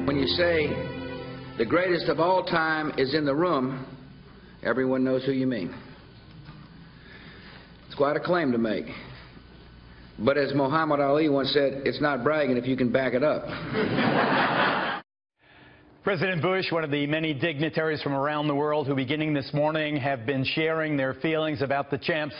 When you say the greatest of all time is in the room, everyone knows who you mean. It's quite a claim to make. But as Muhammad Ali once said, it's not bragging if you can back it up. President Bush, one of the many dignitaries from around the world who, beginning this morning, have been sharing their feelings about the champ's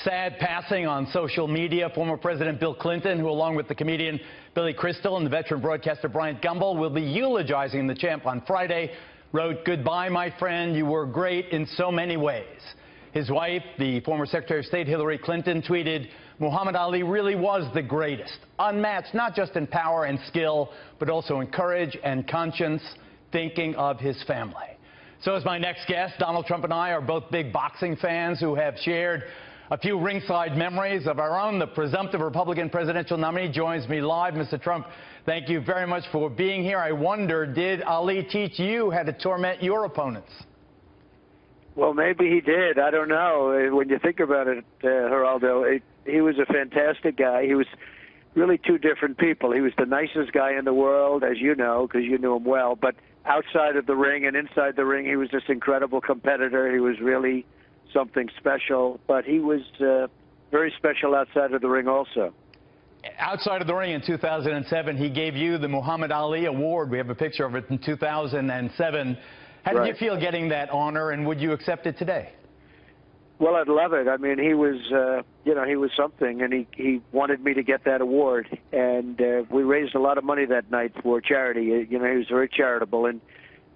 sad passing on social media. Former President Bill Clinton, who along with the comedian Billy Crystal and the veteran broadcaster Bryant Gumbel will be eulogizing the champ on Friday, wrote, "Goodbye, my friend. You were great in so many ways." His wife, the former Secretary of State Hillary Clinton, tweeted, "Muhammad Ali really was the greatest, unmatched not just in power and skill, but also in courage and conscience, thinking of his family." So is my next guest. Donald Trump and I are both big boxing fans who have shared a few ringside memories of our own. The presumptive Republican presidential nominee joins me live. Mr. Trump, thank you very much for being here. I wonder, did Ali teach you how to torment your opponents? Well, maybe he did. I don't know. When you think about it, Geraldo, he was a fantastic guy. He was really two different people. He was the nicest guy in the world, as you know, because you knew him well. But outside of the ring and inside the ring, he was this incredible competitor. He was really something special. But he was very special outside of the ring also. Outside of the ring in 2007, he gave you the Muhammad Ali Award. We have a picture of it in 2007. How did you feel getting that honor, and would you accept it today? Well, I'd love it. I mean, he was, he was something, and he wanted me to get that award. And we raised a lot of money that night for charity. He was very charitable, and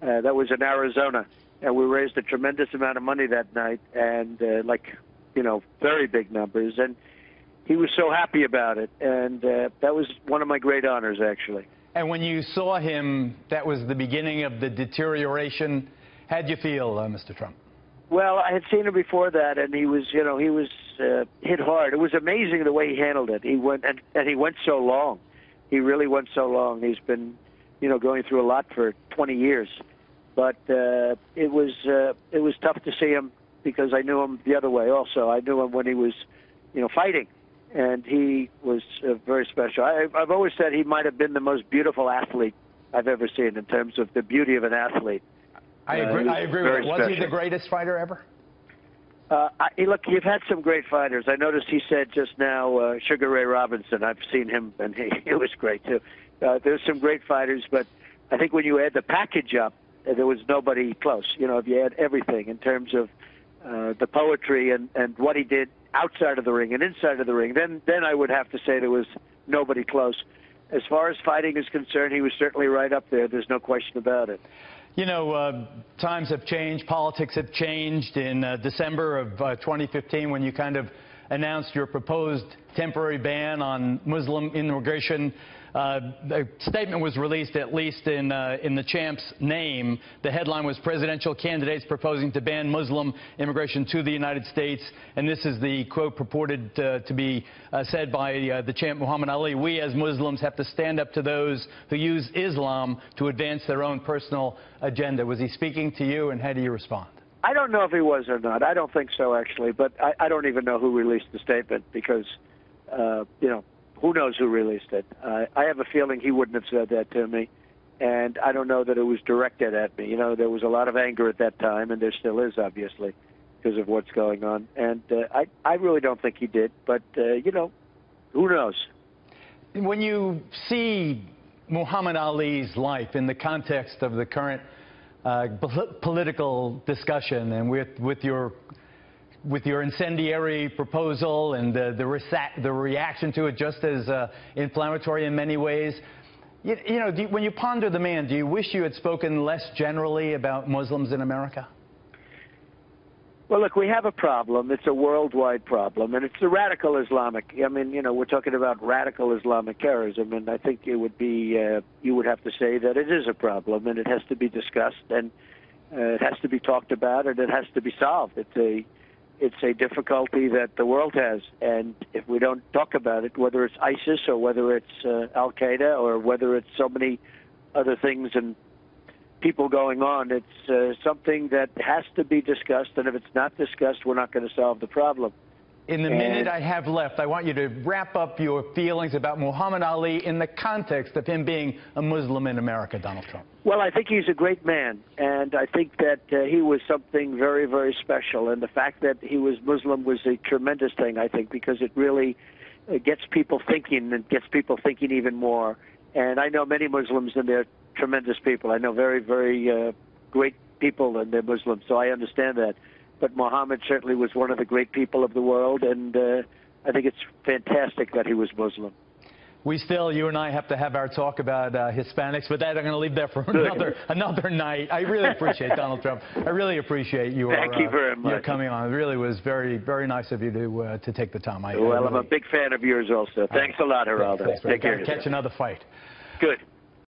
that was in Arizona. And we raised a tremendous amount of money that night, and very big numbers. And he was so happy about it, and that was one of my great honors, actually. And when you saw him, that was the beginning of the deterioration. How'd you feel, Mr. Trump? Well, I had seen him before that, and he was hit hard. It was amazing the way he handled it. He went and he went so long. He really went so long. He's been, going through a lot for 20 years. But it was tough to see him because I knew him the other way. Also, I knew him when he was, fighting. And he was very special. I've always said he might have been the most beautiful athlete I've ever seen in terms of the beauty of an athlete. I agree with that. Was he the greatest fighter ever? Look, you've had some great fighters. I noticed he said just now Sugar Ray Robinson. I've seen him, and he was great, too. There's some great fighters, but I think when you add the package up, there was nobody close. If you add everything in terms of the poetry and what he did outside of the ring and inside of the ring, then I would have to say there was nobody close. As far as fighting is concerned, he was certainly right up there. There's no question about it. Times have changed. Politics have changed. In December of 2015, when you kind of announced your proposed temporary ban on Muslim immigration, a statement was released, at least in the champ's name. The headline was "Presidential Candidates Proposing to Ban Muslim Immigration to the United States." And this is the quote purported to be said by the champ Muhammad Ali: "We as Muslims have to stand up to those who use Islam to advance their own personal agenda." Was he speaking to you, and how do you respond? I don't know if he was or not. I don't think so, actually. But I don't even know who released the statement because, who knows who released it? I have a feeling he wouldn't have said that to me, and I don't know that it was directed at me. There was a lot of anger at that time, and there still is, obviously, because of what's going on. And I really don't think he did, but, who knows? When you see Muhammad Ali's life in the context of the current political discussion and with your incendiary proposal and the reaction to it just as inflammatory in many ways, when you ponder the man, do you wish you had spoken less generally about Muslims in America? Well, look, we have a problem. It's a worldwide problem, and it's the radical Islamic. I mean, we're talking about radical Islamic terrorism, and I think it would be, you would have to say that it is a problem, and it has to be discussed, and it has to be talked about, and it has to be solved. It's a difficulty that the world has, and if we don't talk about it, whether it's ISIS or whether it's Al-Qaeda or whether it's so many other things and people going on, it's something that has to be discussed, and if it's not discussed, we're not going to solve the problem. In the minute I have left, I want you to wrap up your feelings about Muhammad Ali in the context of him being a Muslim in America, Donald Trump. Well, I think he's a great man, and I think that he was something very, very special. And the fact that he was Muslim was a tremendous thing, I think, because it really gets people thinking and gets people thinking even more. And I know many Muslims, and they're tremendous people. I know very, very great people, and they're Muslims, so I understand that. But Muhammad certainly was one of the great people of the world, and I think it's fantastic that he was Muslim. You and I have to have our talk about Hispanics, but that I'm going to leave that for another night. I really appreciate Donald Trump. I really appreciate your Thank you very much. Your coming on. It really was very, very nice of you to take the time. I'm a big fan of yours also. Thanks a lot, Geraldo. Take care. Catch another fight. Good.